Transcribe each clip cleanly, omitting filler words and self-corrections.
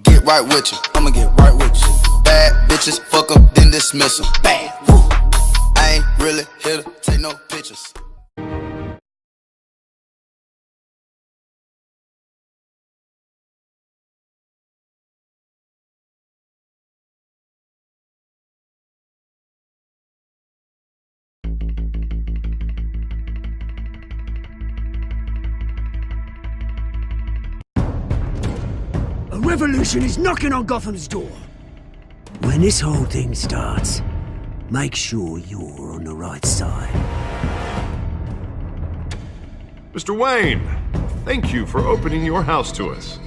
Get right with you, I'ma get right with you. Bad bitches, fuck 'em, then dismiss 'em. Bad, woo. I ain't really here to take no pictures. A revolution is knocking on Gotham's door. When this whole thing starts, make sure you're on the right side. Mr. Wayne, thank you for opening your house to us.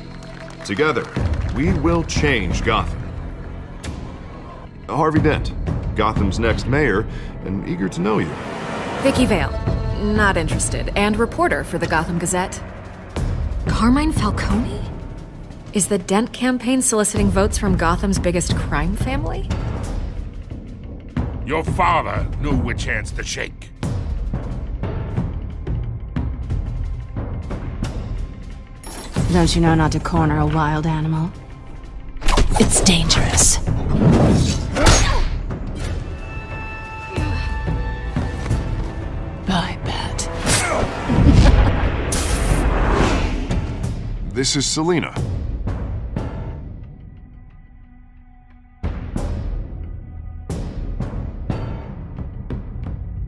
Together, we will change Gotham. Harvey Dent, Gotham's next mayor, and eager to know you. Vicky Vale, not interested, and reporter for the Gotham Gazette. Carmine Falcone? Is the Dent campaign soliciting votes from Gotham's biggest crime family? Your father knew which hands to shake. Don't you know not to corner a wild animal? It's dangerous. I bet. This is Selina.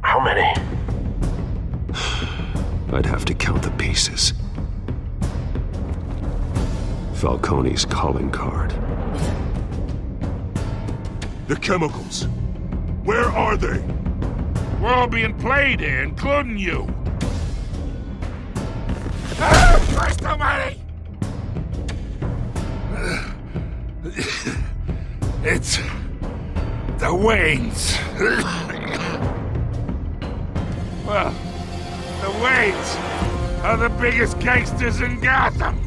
How many? I'd have to count the pieces. Falcone's calling card. The chemicals. Where are they? We're all being played here, including you. Christ almighty! It's the Waynes. Well, the Waynes are the biggest gangsters in Gotham.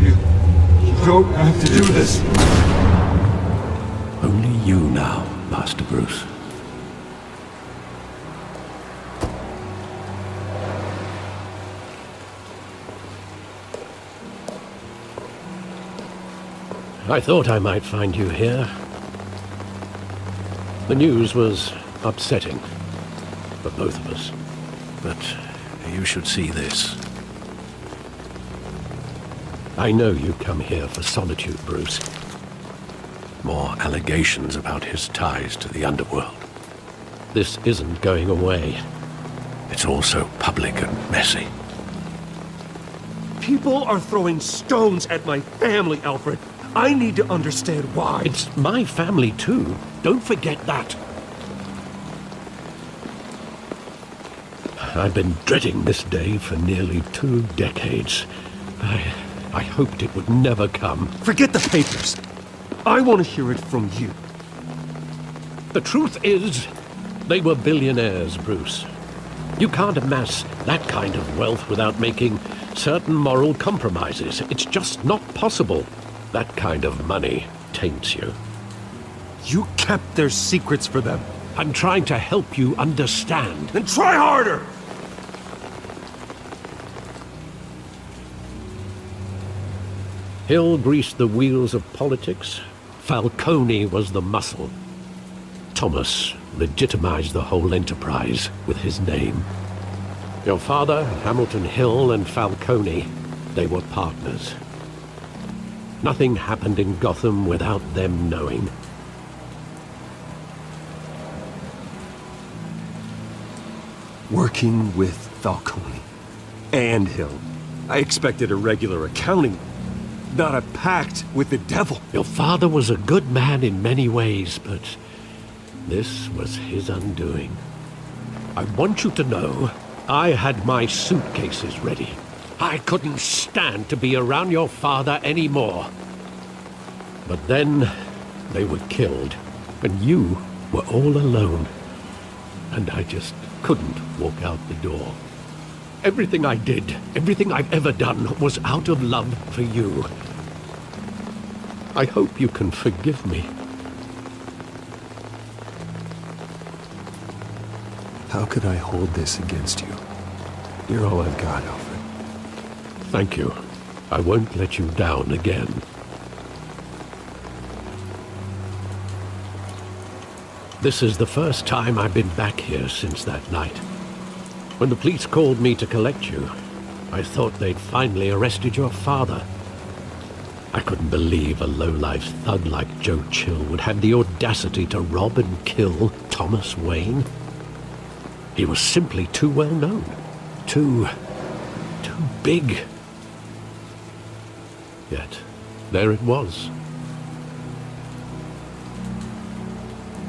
You don't have to do this. Only you now, Master Bruce. I thought I might find you here. The news was upsetting for both of us. But you should see this. I know you come here for solitude, Bruce. More allegations about his ties to the underworld. This isn't going away. It's all so public and messy. People are throwing stones at my family, Alfred. I need to understand why. It's my family, too. Don't forget that. I've been dreading this day for nearly 2 decades. I hoped it would never come. Forget the papers. I want to hear it from you. The truth is, they were billionaires, Bruce. You can't amass that kind of wealth without making certain moral compromises. It's just not possible. That kind of money taints you. You kept their secrets for them. I'm trying to help you understand. Then try harder! Hill greased the wheels of politics. Falcone was the muscle. Thomas legitimized the whole enterprise with his name. Your father, Hamilton Hill, and Falcone, they were partners. Nothing happened in Gotham without them knowing. Working with Falcone and Hill. I expected a regular accounting, not a pact with the devil. Your father was a good man in many ways, but this was his undoing. I want you to know, I had my suitcases ready. I couldn't stand to be around your father anymore. But then, they were killed, and you were all alone. And I just couldn't walk out the door. Everything I did, everything I've ever done, was out of love for you. I hope you can forgive me. How could I hold this against you? You're all I've got, Alfred. Thank you. I won't let you down again. This is the first time I've been back here since that night. When the police called me to collect you, I thought they'd finally arrested your father. I couldn't believe a low-life thug like Joe Chill would have the audacity to rob and kill Thomas Wayne. He was simply too well known. Too big. Yet, there it was.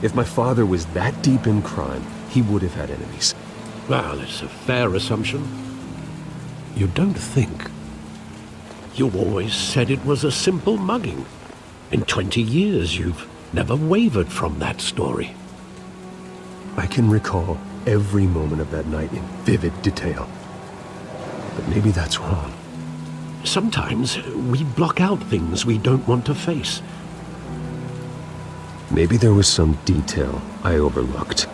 If my father was that deep in crime, he would have had enemies. Well, it's a fair assumption. You don't think. You always said it was a simple mugging. In 20 years, you've never wavered from that story. I can recall every moment of that night in vivid detail. But maybe that's wrong. Sometimes we block out things we don't want to face. Maybe there was some detail I overlooked.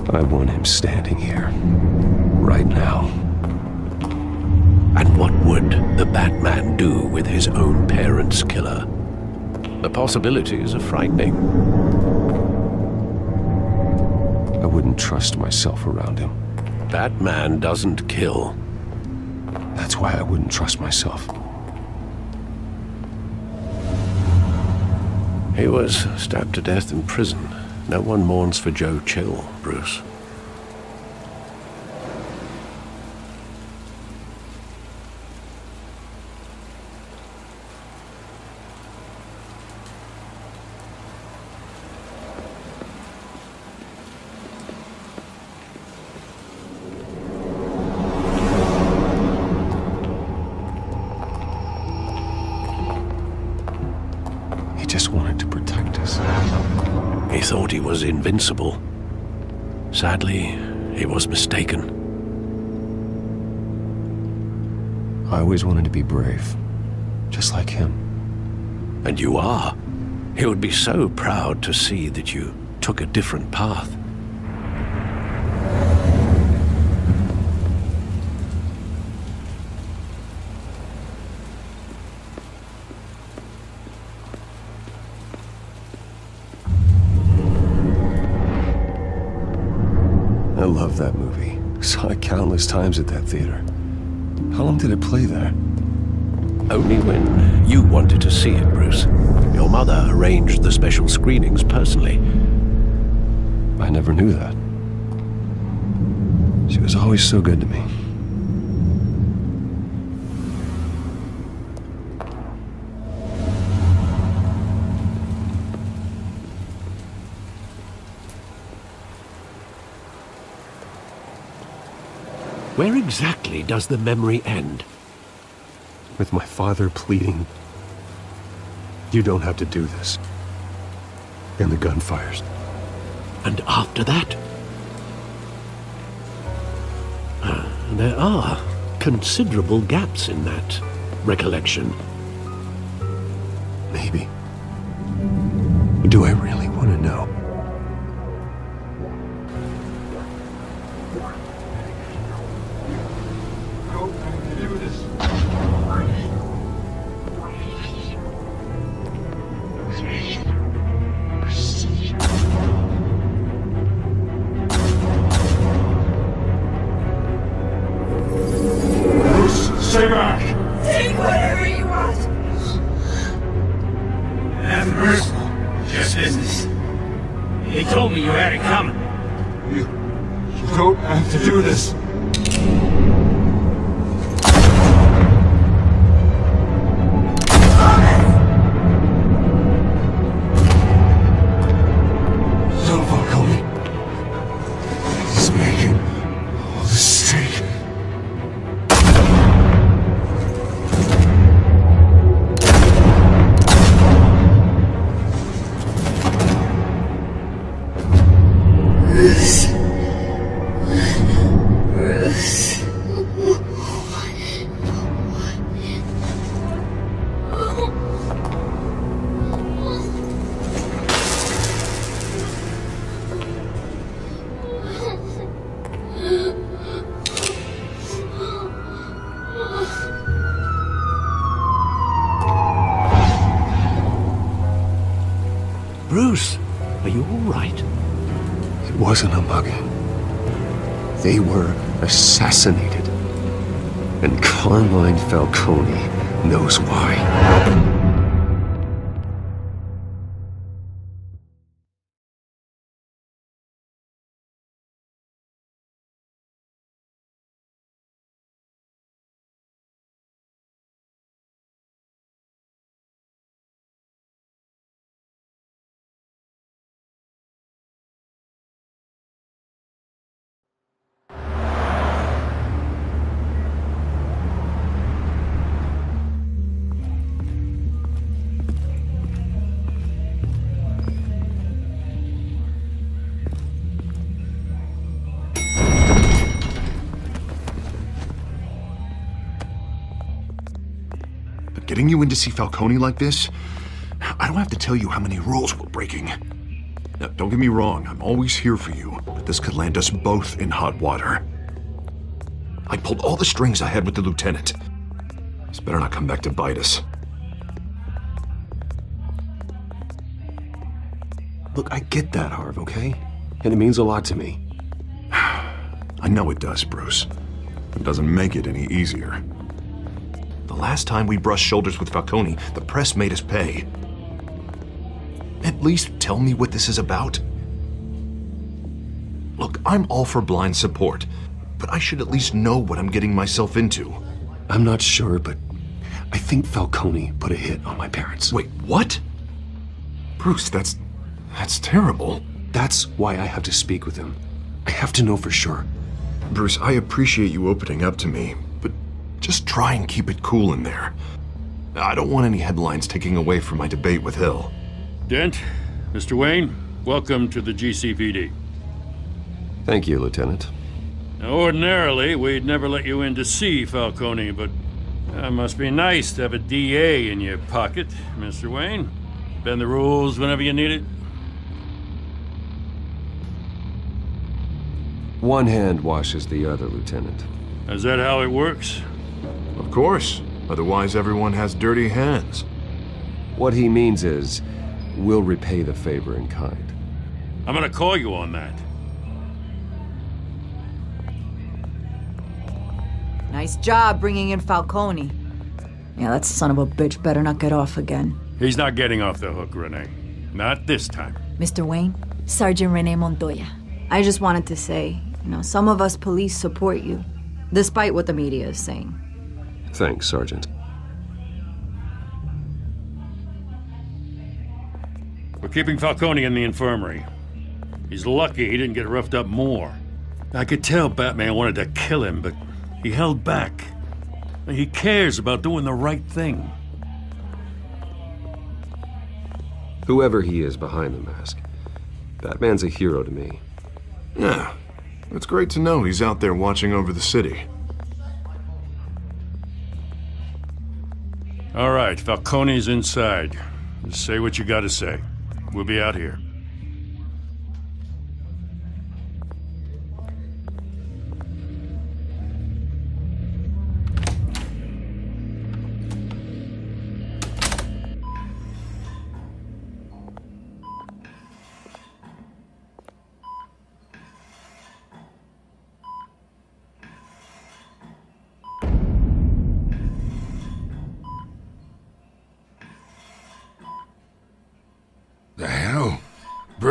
I want him standing here, right now. And what would the Batman do with his own parents' killer? The possibilities are frightening. I wouldn't trust myself around him. Batman doesn't kill. That's why I wouldn't trust myself. He was stabbed to death in prison. No one mourns for Joe Chill, Bruce. He just wanted to protect us. He thought he was invincible. Sadly, he was mistaken. I always wanted to be brave, just like him. And you are. He would be so proud to see that you took a different path. I love that movie. Saw it countless times at that theater. How long did it play there? Only when you wanted to see it, Bruce. Your mother arranged the special screenings personally. I never knew that. She was always so good to me. Where exactly does the memory end? With my father pleading, "You don't have to do this." And the gun fires. And after that? There are considerable gaps in that recollection. Maybe. Do I really want to know? Stay back! Take whatever you want. Have mercy. Just business. He told me you had it coming. You don't have to do this. So Falcone. He's making all the mistake. Bruce, are you all right? It wasn't a mugging. They were assassinated. And Carmine Falcone knows why. Getting you in to see Falcone like this? I don't have to tell you how many rules we're breaking. Now, don't get me wrong, I'm always here for you, but this could land us both in hot water. I pulled all the strings I had with the lieutenant. This better not come back to bite us. Look, I get that, Harv, okay? And it means a lot to me. I know it does, Bruce. It doesn't make it any easier. The last time we brushed shoulders with Falcone, the press made us pay. At least tell me what this is about. Look, I'm all for blind support, but I should at least know what I'm getting myself into. I'm not sure, but I think Falcone put a hit on my parents. Wait, what? Bruce, that's terrible. That's why I have to speak with him. I have to know for sure. Bruce, I appreciate you opening up to me, but just try and keep it cool in there. I don't want any headlines taking away from my debate with Hill. Dent, Mr. Wayne, welcome to the GCPD. Thank you, Lieutenant. Now, ordinarily, we'd never let you in to see Falcone, but it must be nice to have a DA in your pocket, Mr. Wayne. Bend the rules whenever you need it. One hand washes the other, Lieutenant. Is that how it works? Of course. Otherwise, everyone has dirty hands. What he means is, we'll repay the favor in kind. I'm gonna call you on that. Nice job bringing in Falcone. Yeah, that son of a bitch better not get off again. He's not getting off the hook, Renee. Not this time. Mr. Wayne, Sergeant Renee Montoya. I just wanted to say, some of us police support you, despite what the media is saying. Thanks, Sergeant. We're keeping Falcone in the infirmary. He's lucky he didn't get roughed up more. I could tell Batman wanted to kill him, but he held back. He cares about doing the right thing. Whoever he is behind the mask, Batman's a hero to me. Yeah, it's great to know he's out there watching over the city. All right, Falcone's inside. Just say what you gotta say. We'll be out here.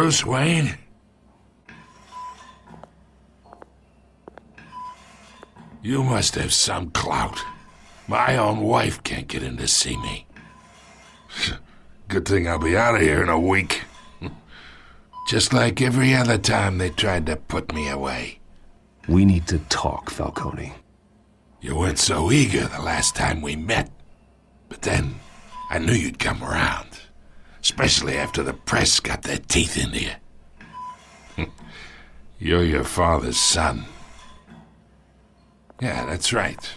Bruce Wayne? You must have some clout. My own wife can't get in to see me. Good thing I'll be out of here in a week. Just like every other time they tried to put me away. We need to talk, Falcone. You weren't so eager the last time we met. But then, I knew you'd come around. Especially after the press got their teeth into you. You're your father's son. Yeah, that's right.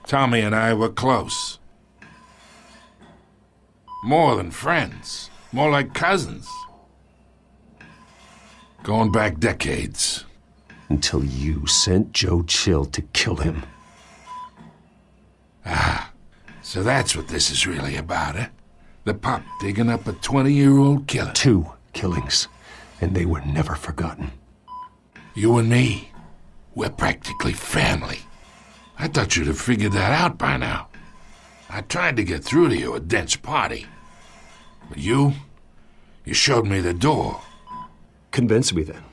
Tommy and I were close. More than friends. More like cousins. Going back decades. Until you sent Joe Chill to kill him. Ah, so that's what this is really about, eh? The pup digging up a 20-year-old killer. 2 killings, and they were never forgotten. You and me, we're practically family. I thought you'd have figured that out by now. I tried to get through to you at Dent's party. But you showed me the door. Convince me then.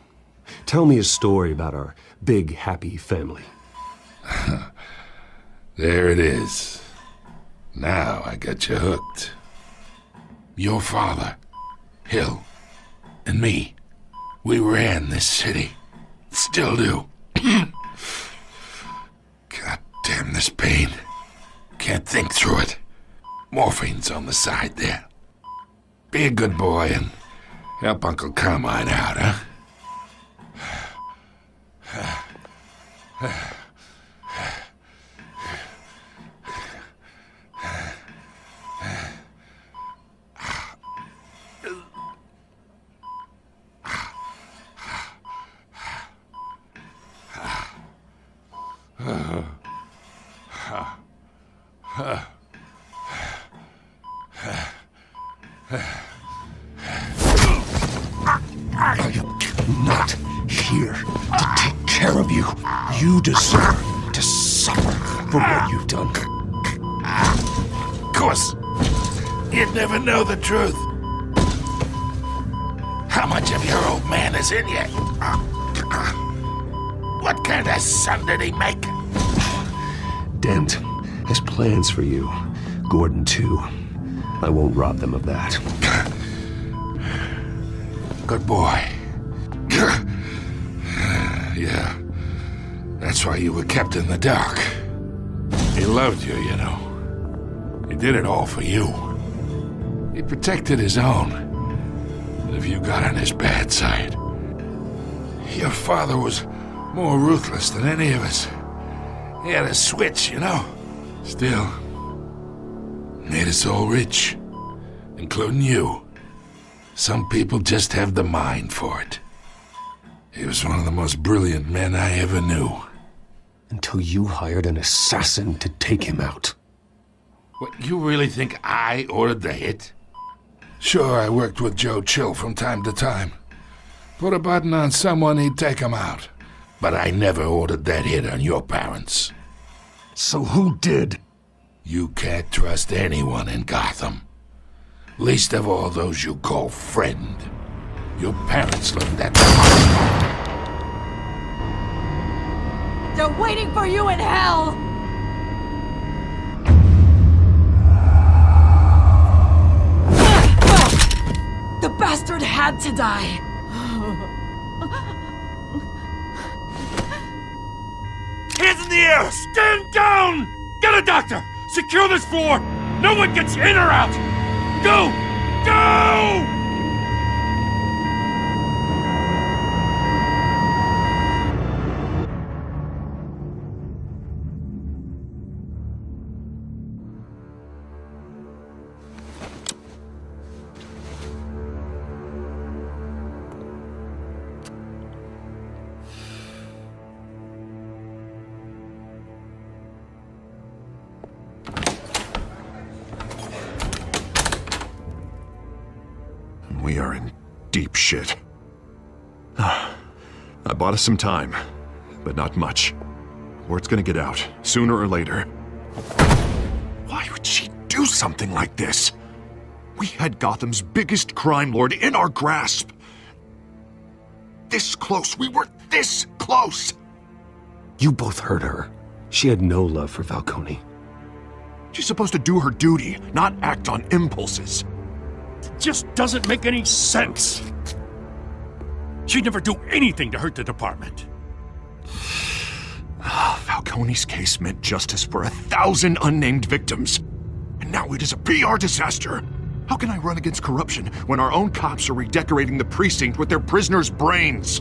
Tell me a story about our big, happy family. There it is. Now I got you hooked. Your father, Hill, and me, we ran this city. Still do. God damn this pain. Can't think through it. Morphine's on the side there. Be a good boy and help Uncle Carmine out, huh? I am not here to take care of you. You deserve to suffer for what you've done. Of course, you'd never know the truth. How much of your old man is in you? What kind of son did he make? Dent has plans for you. Gordon, too. I won't rob them of that. Good boy. Yeah. That's why you were kept in the dark. He loved you, you know. He did it all for you. He protected his own. And if you got on his bad side, your father was more ruthless than any of us. He had a switch, you know. Still, made us all rich, including you. Some people just have the mind for it. He was one of the most brilliant men I ever knew. Until you hired an assassin to take him out. What, you really think I ordered the hit? Sure, I worked with Joe Chill from time to time. Put a button on someone, he'd take him out. But I never ordered that hit on your parents. So who did? You can't trust anyone in Gotham. Least of all those you call friend. Your parents learned that. They're waiting for you in hell! The bastard had to die! Hands in the air! Stand down! Get a doctor! Secure this floor! No one gets in or out! Go! Go! We are in deep shit. I bought us some time, but not much. Word's gonna get out, sooner or later. Why would she do something like this? We had Gotham's biggest crime lord in our grasp. this close. We were this close. You both hurt her. She had no love for Falcone. She's supposed to do her duty, not act on impulses. Just doesn't make any sense. She'd never do anything to hurt the department. Falcone's case meant justice for 1,000 unnamed victims. And now it is a PR disaster. How can I run against corruption when our own cops are redecorating the precinct with their prisoners' brains?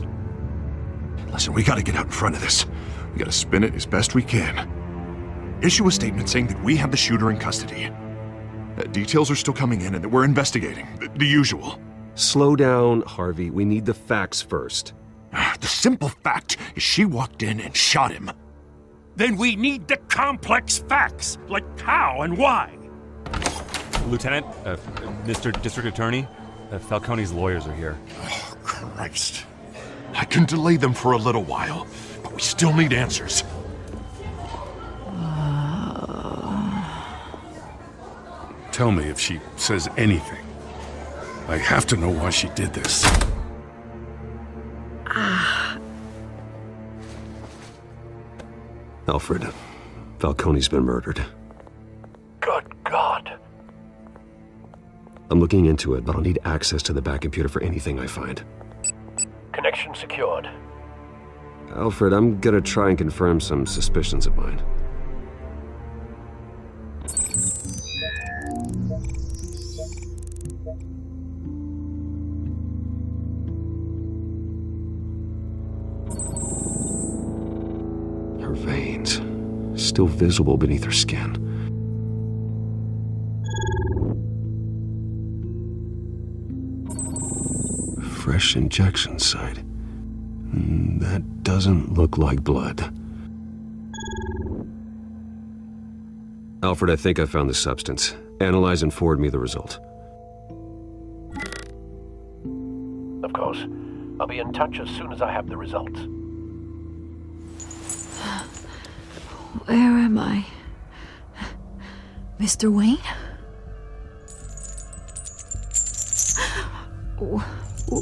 Listen, we gotta get out in front of this. We gotta spin it as best we can. Issue a statement saying that we have the shooter in custody. Details are still coming in and that we're investigating. The usual. Slow down, Harvey. We need the facts first. The simple fact is she walked in and shot him. Then we need the complex facts, like how and why. Lieutenant, Mr. District Attorney, Falcone's lawyers are here. Oh, Christ. I can delay them for a little while, but we still need answers. Tell me if she says anything. I have to know why she did this. Alfred, Falcone's been murdered. Good God. I'm looking into it, but I'll need access to the back computer for anything I find. Connection secured. Alfred, I'm gonna try and confirm some suspicions of mine. Her veins, still visible beneath her skin. Fresh injection site. That doesn't look like blood. Alfred, I think I found the substance. Analyze and forward me the result. Of course. I'll be in touch as soon as I have the results. Where am I? Mr. Wayne?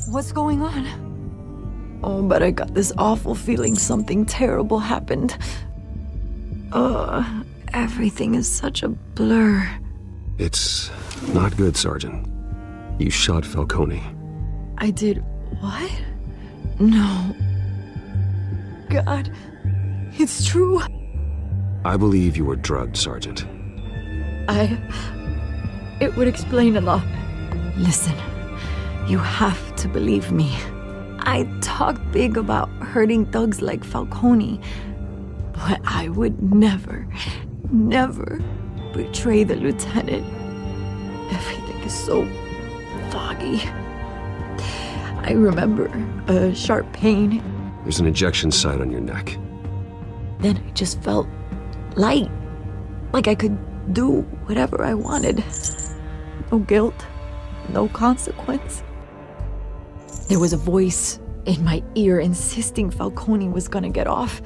What's going on? Oh, but I got this awful feeling something terrible happened. Everything is such a blur. It's not good, Sergeant. You shot Falcone. I did what? No. God, it's true. I believe you were drugged, Sergeant. It would explain a lot. Listen, you have to believe me. I talk big about hurting thugs like Falcone, but I would never betray the lieutenant. Everything is so foggy. I remember a sharp pain. There's an injection site on your neck. Then I just felt light, like I could do whatever I wanted. No guilt, no consequence. There was a voice in my ear insisting Falcone was gonna get off,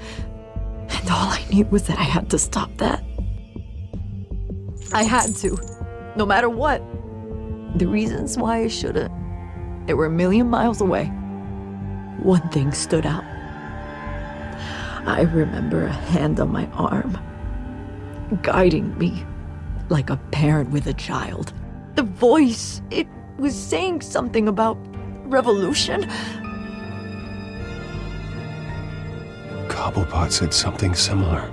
and all I knew was that I had to stop that. I had to, no matter what. The reasons why I shouldn't, they were a million miles away. One thing stood out. I remember a hand on my arm, guiding me like a parent with a child. The voice, it was saying something about revolution. Cobblepot said something similar.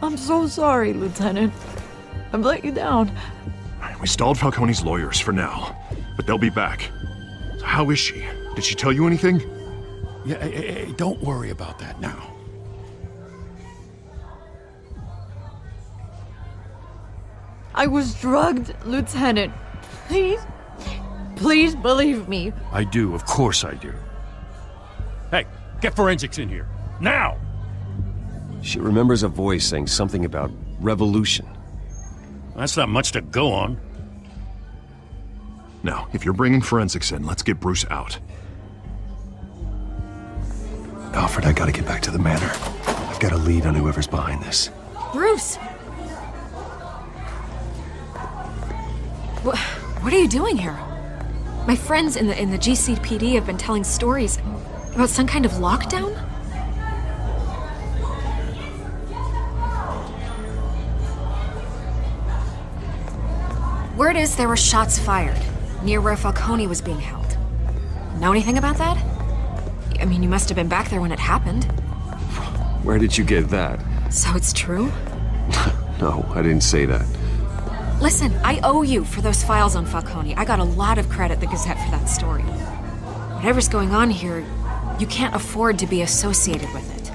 I'm so sorry, Lieutenant. I've let you down. We stalled Falcone's lawyers for now, but they'll be back. So how is she? Did she tell you anything? Yeah, hey, don't worry about that now. I was drugged, Lieutenant. Please believe me. I do, of course I do. Hey, get forensics in here. Now! She remembers a voice saying something about revolution. That's not much to go on. Now, if you're bringing forensics in, let's get Bruce out. Alfred, I gotta get back to the manor. I've got a lead on whoever's behind this. Bruce! What are you doing here? My friends in the GCPD have been telling stories about some kind of lockdown? Word is there were shots fired near where Falcone was being held. Know anything about that? I mean, you must have been back there when it happened. Where did you get that? So it's true? No, I didn't say that. Listen, I owe you for those files on Falcone. I got a lot of credit at the Gazette for that story. Whatever's going on here, you can't afford to be associated with it.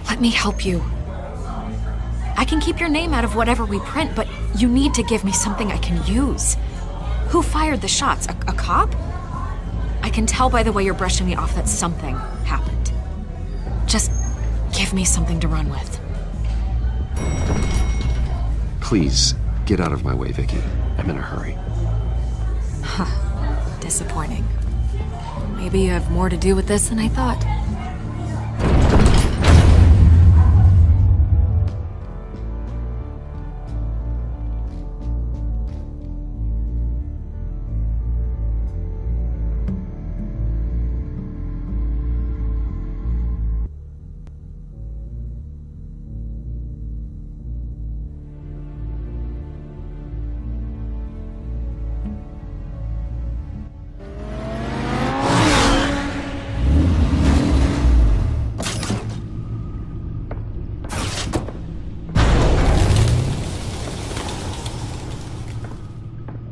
Let me help you. I can keep your name out of whatever we print, but you need to give me something I can use. Who fired the shots? A cop? I can tell by the way you're brushing me off that something happened. Just give me something to run with. Please, get out of my way, Vicky. I'm in a hurry. Huh. Disappointing. Maybe you have more to do with this than I thought.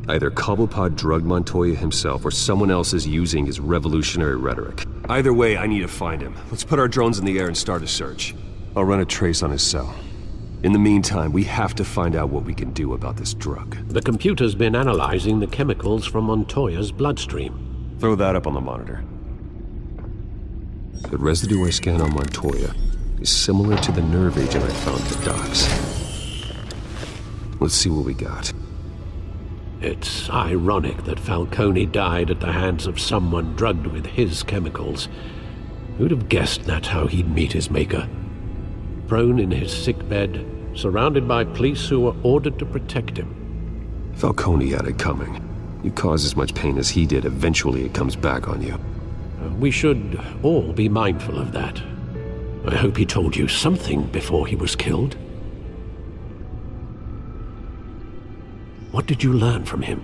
Either Cobblepot drugged Montoya himself or someone else is using his revolutionary rhetoric. Either way, I need to find him. Let's put our drones in the air and start a search. I'll run a trace on his cell. In the meantime, we have to find out what we can do about this drug. The computer's been analyzing the chemicals from Montoya's bloodstream. Throw that up on the monitor. The residue I scanned on Montoya is similar to the nerve agent I found at the docks. Let's see what we got. It's ironic that Falcone died at the hands of someone drugged with his chemicals. Who'd have guessed that's how he'd meet his maker? Prone in his sickbed, surrounded by police who were ordered to protect him. Falcone had it coming. You cause as much pain as he did, eventually it comes back on you. We should all be mindful of that. I hope he told you something before he was killed. What did you learn from him?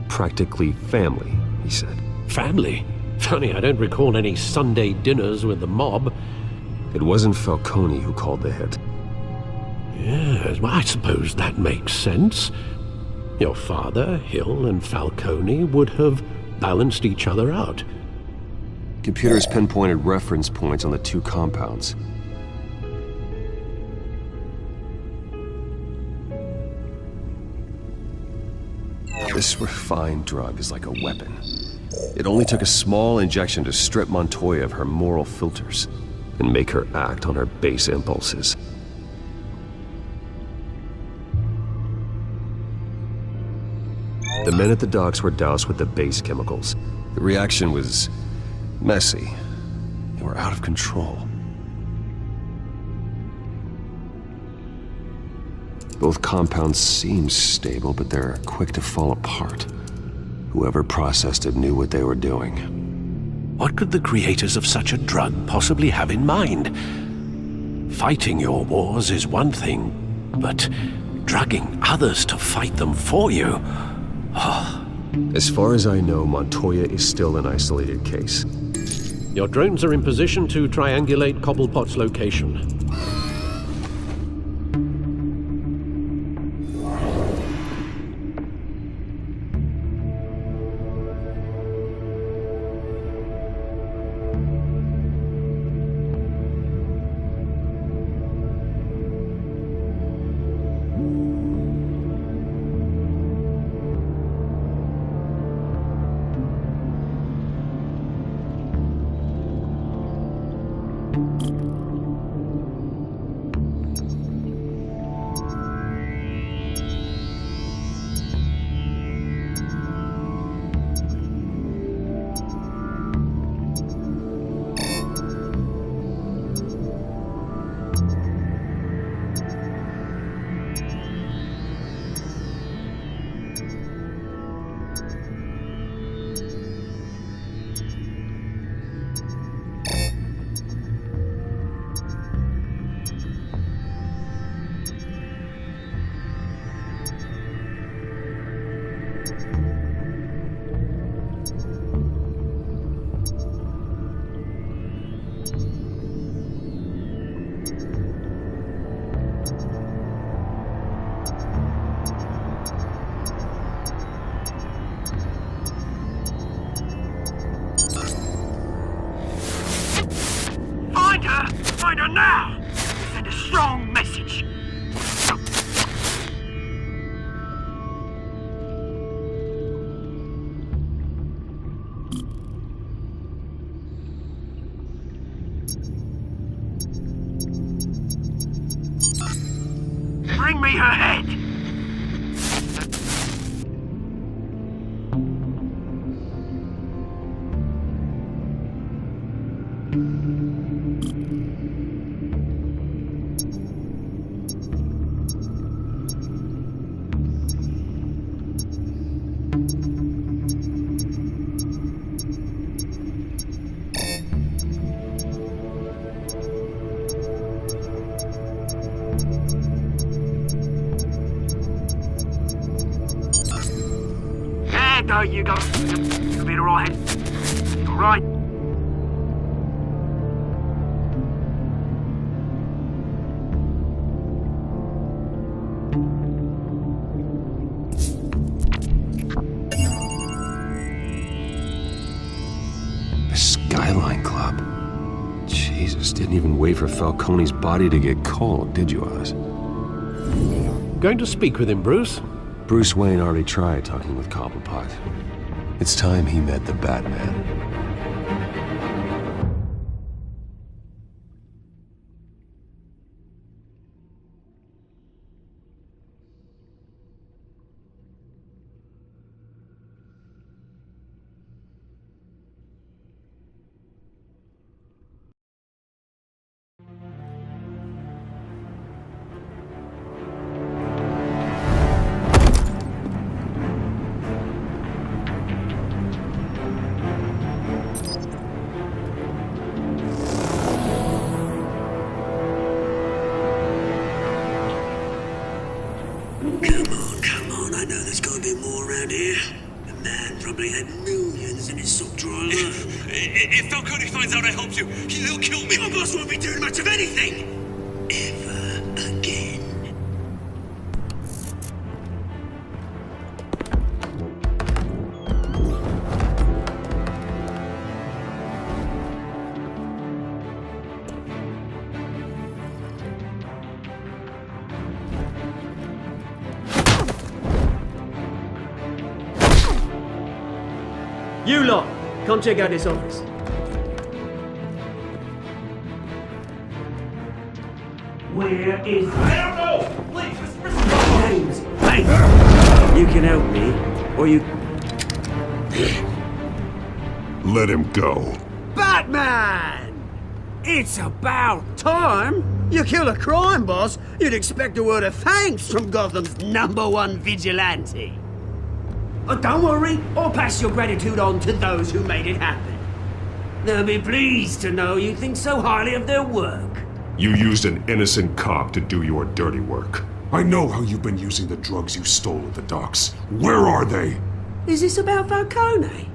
Practically family, he said. Family? Funny, I don't recall any Sunday dinners with the mob. It wasn't Falcone who called the hit. Yes, well, I suppose that makes sense. Your father, Hill, and Falcone would have balanced each other out. Computers pinpointed reference points on the two compounds. This refined drug is like a weapon. It only took a small injection to strip Montoya of her moral filters and make her act on her base impulses. The men at the docks were doused with the base chemicals. The reaction was messy. They were out of control. Both compounds seem stable, but they're quick to fall apart. Whoever processed it knew what they were doing. What could the creators of such a drug possibly have in mind? Fighting your wars is one thing, but drugging others to fight them for you? Oh. As far as I know, Montoya is still an isolated case. Your drones are in position to triangulate Cobblepot's location. her! Find her now! Send a strong message! Bring me her head! There you go. You'll be alright. Alright. The Skyline Club. Jesus, didn't even wait for Falcone's body to get cold, did you, Oz? Going to speak with him, Bruce? Bruce Wayne already tried talking with Cobblepot. It's time he met the Batman. Come on, I know there's gotta be more around here. The man probably had millions in his sock drawer. If Falcone finds out I helped you, he'll kill me. Your boss won't be doing much of anything! Ever again. You lot, come check out this office. Where is... I don't know! Please, Mr. James, hey! You can help me, or you... Let him go. Batman! It's about time! You kill a crime boss, you'd expect a word of thanks from Gotham's #1 vigilante. But don't worry, I'll pass your gratitude on to those who made it happen. They'll be pleased to know you think so highly of their work. You used an innocent cop to do your dirty work. I know how you've been using the drugs you stole at the docks. Where are they? Is this about Falcone?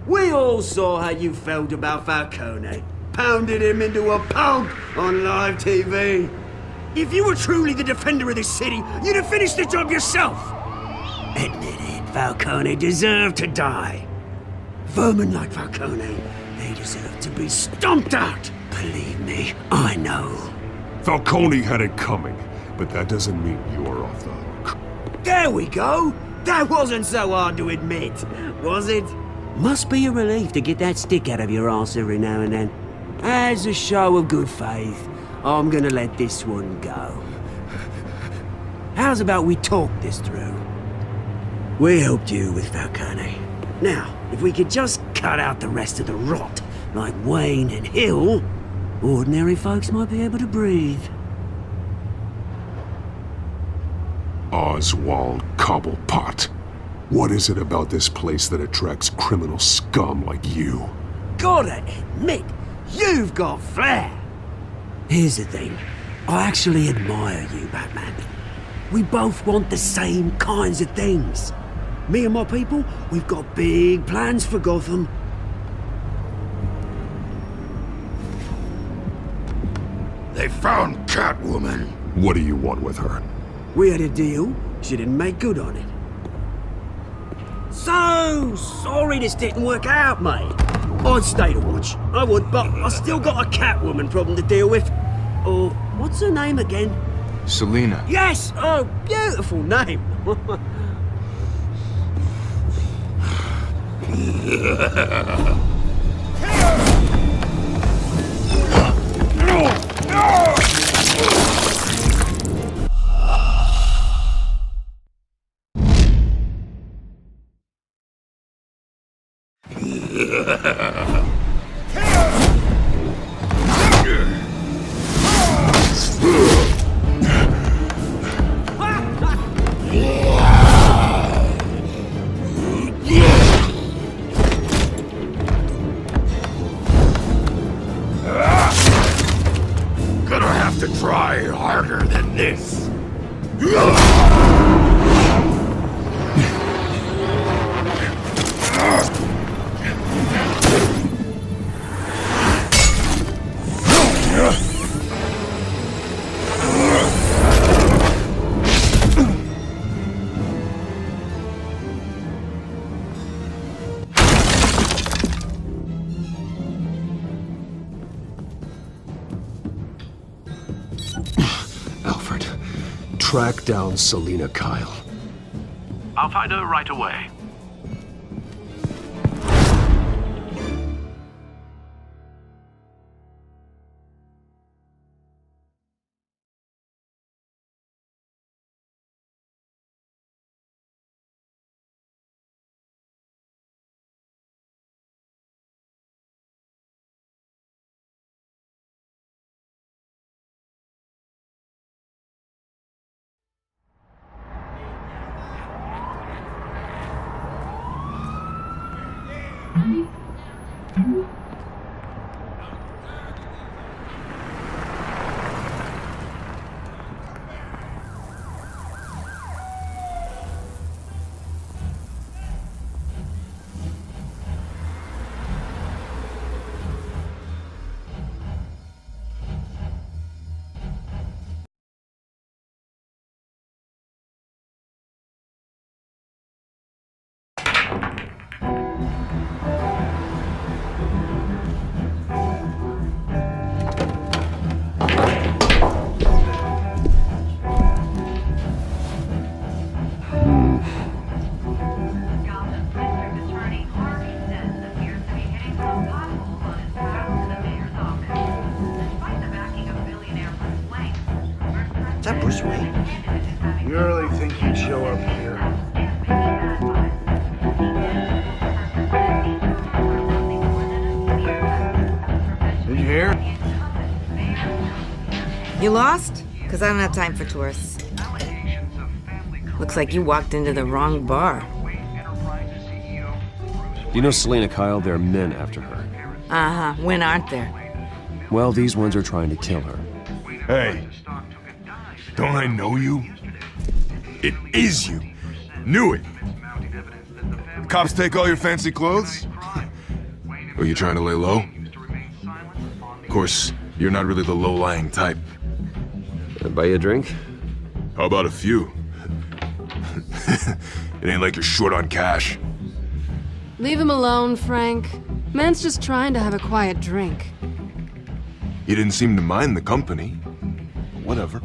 We all saw how you felt about Falcone. Pounded him into a pulp on live TV. If you were truly the defender of this city, you'd have finished the job yourself. Admit it, Falcone deserved to die. Vermin like Falcone, they deserve to be stomped out. Believe me, I know. Falcone had it coming, but that doesn't mean you're off the hook. There we go. That wasn't so hard to admit, was it? Must be a relief to get that stick out of your arse every now and then. As a show of good faith, I'm gonna let this one go. How's about we talk this through? We helped you with Falcone. Now, if we could just cut out the rest of the rot, like Wayne and Hill, ordinary folks might be able to breathe. Oswald Cobblepot. What is it about this place that attracts criminal scum like you? Gotta admit, you've got flair. Here's the thing. I actually admire you, Batman. We both want the same kinds of things. Me and my people, we've got big plans for Gotham. They found Catwoman. What do you want with her? We had a deal. She didn't make good on it. So sorry this didn't work out, mate. I'd stay to watch. I would, but I still got a Catwoman problem to deal with. Oh, what's her name again? Selina. Yes! Oh, beautiful name. Gonna have to try harder than this. Alfred, track down Selina Kyle. I'll find her right away. Is that Bruce Wayne? You really think he'd show up here? Did you hear? You lost? Because I don't have time for tourists. Looks like you walked into the wrong bar. You know Selina Kyle? There are men after her. Uh-huh. When aren't there? Well, these ones are trying to kill her. Hey, don't I know you? It is you. Knew it. Cops take all your fancy clothes? Are you trying to lay low? Of course, you're not really the low-lying type. Buy you a drink? How about a few? It ain't like you're short on cash. Leave him alone, Frank. Man's just trying to have a quiet drink. He didn't seem to mind the company. Whatever.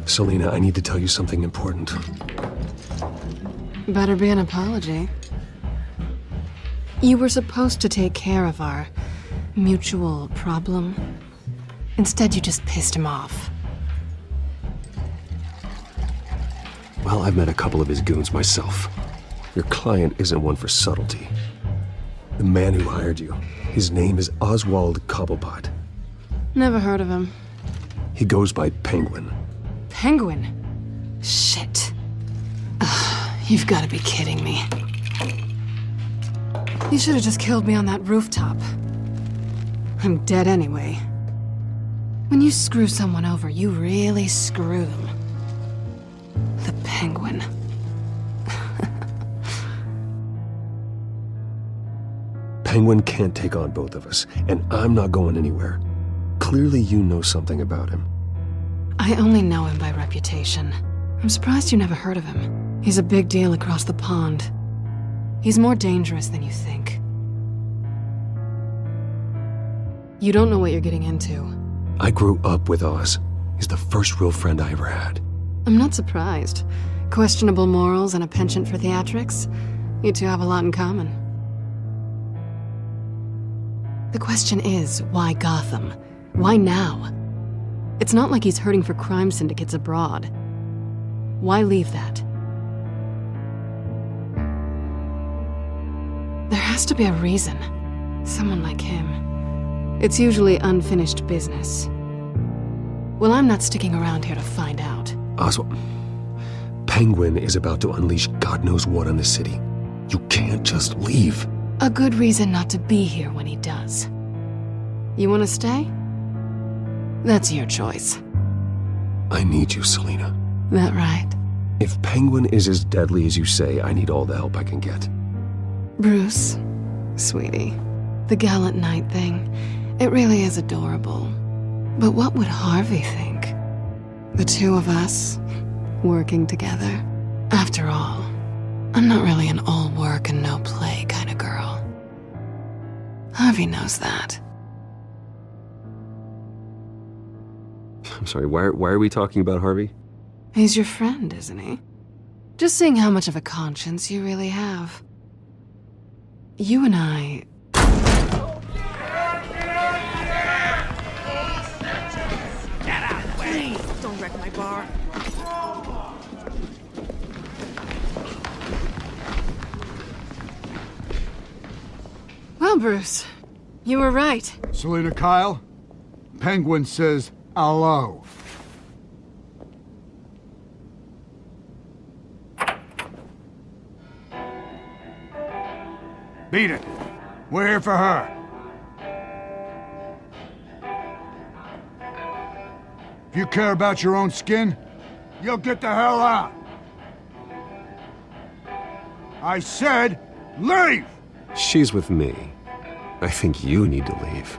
Selina, I need to tell you something important. Better be an apology. You were supposed to take care of our mutual problem. Instead, you just pissed him off. Well, I've met a couple of his goons myself. Your client isn't one for subtlety. The man who hired you, his name is Oswald Cobblepot. Never heard of him. He goes by Penguin. Penguin? Shit. Ugh, you've got to be kidding me. You should have just killed me on that rooftop. I'm dead anyway. When you screw someone over, you really screw them. The Penguin. Penguin can't take on both of us, and I'm not going anywhere. Clearly you know something about him. I only know him by reputation. I'm surprised you never heard of him. He's a big deal across the pond. He's more dangerous than you think. You don't know what you're getting into. I grew up with Oz. He's the first real friend I ever had. I'm not surprised. Questionable morals and a penchant for theatrics. You two have a lot in common. The question is, why Gotham? Why now? It's not like he's hurting for crime syndicates abroad. Why leave that? There has to be a reason. Someone like him. It's usually unfinished business. Well, I'm not sticking around here to find out. Oswald, Penguin is about to unleash God knows what on the city. You can't just leave. A good reason not to be here when he does. You want to stay? That's your choice. I need you, Selina. That right? If Penguin is as deadly as you say, I need all the help I can get. Bruce, sweetie, the gallant knight thing, it really is adorable. But what would Harvey think? The two of us, working together? After all, I'm not really an all work and no play kind of girl. Harvey knows that. I'm sorry, why are we talking about Harvey? He's your friend, isn't he? Just seeing how much of a conscience you really have. You and I... Please, don't wreck my bar. Well, Bruce, you were right. Selina Kyle, Penguin says hello. Beat it. We're here for her. If you care about your own skin, you'll get the hell out. I said, leave! She's with me. I think you need to leave.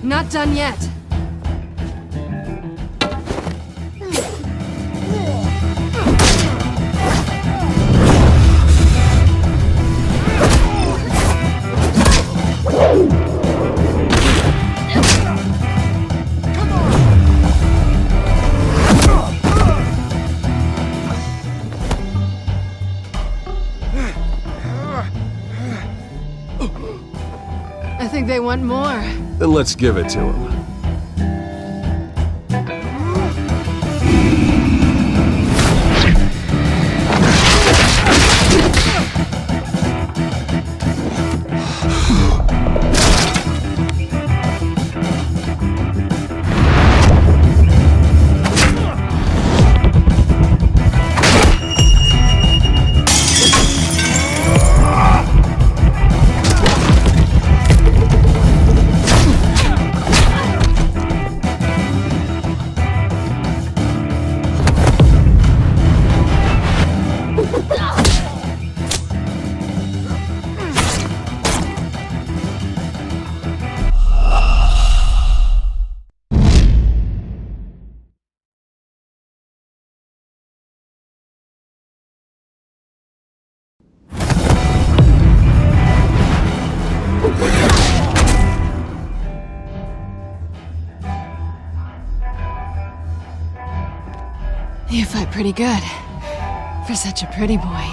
Not done yet. I think they want more. Then let's give it to him. You fight pretty good. For such a pretty boy.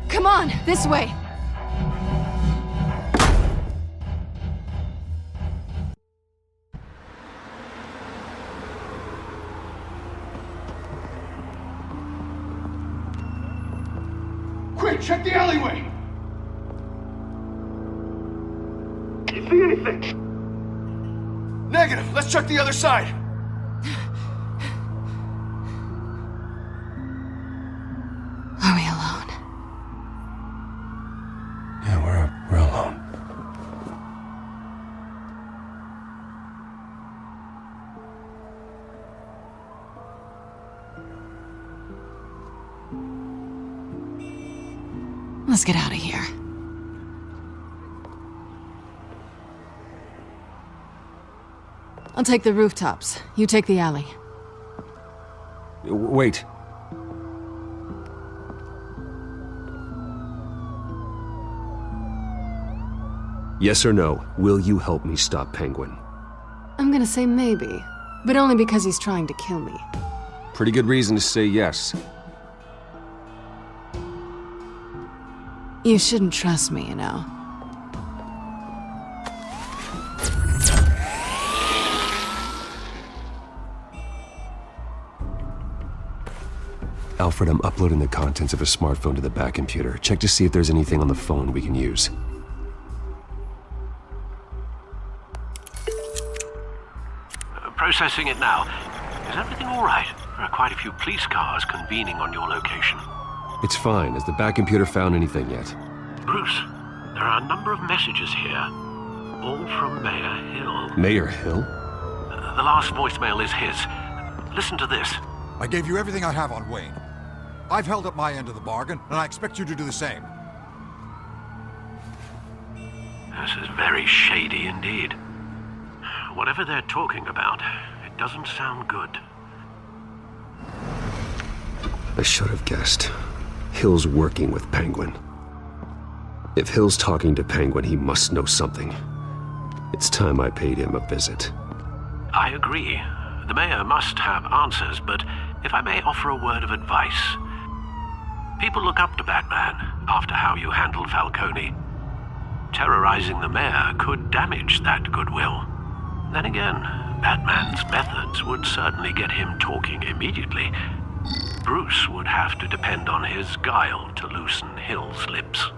Come on, this way! Quick, check the alleyway! You see anything? Negative. Let's check the other side. Are we alone? Yeah, we're alone. Let's get out of here. I'll take the rooftops. You take the alley. Wait. Yes or no, will you help me stop Penguin? I'm gonna say maybe, but only because he's trying to kill me. Pretty good reason to say yes. You shouldn't trust me, you know. Alfred, I'm uploading the contents of a smartphone to the back computer. Check to see if there's anything on the phone we can use. Processing it now. Is everything all right? There are quite a few police cars convening on your location. It's fine. Has the back computer found anything yet? Bruce, there are a number of messages here, all from Mayor Hill. Mayor Hill? The last voicemail is his. Listen to this. I gave you everything I have on Wayne. I've held up my end of the bargain, and I expect you to do the same. This is very shady indeed. Whatever they're talking about, it doesn't sound good. I should have guessed. Hill's working with Penguin. If Hill's talking to Penguin, he must know something. It's time I paid him a visit. I agree. The mayor must have answers, but if I may offer a word of advice. People look up to Batman after how you handled Falcone. Terrorizing the mayor could damage that goodwill. Then again, Batman's methods would certainly get him talking immediately. Bruce would have to depend on his guile to loosen Hill's lips.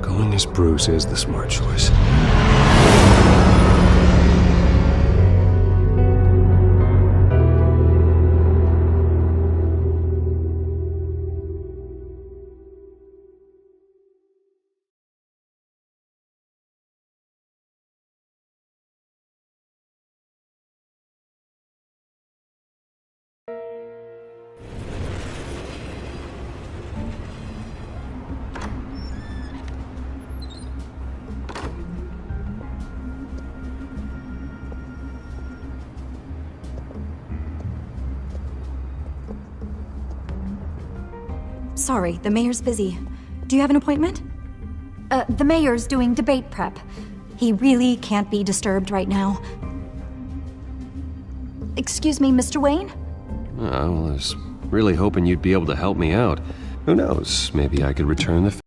Going as Bruce is the smart choice. Sorry, the mayor's busy. Do you have an appointment? The mayor's doing debate prep. He really can't be disturbed right now. Excuse me, Mr. Wayne? Well, I was really hoping you'd be able to help me out. Who knows? Maybe I could return the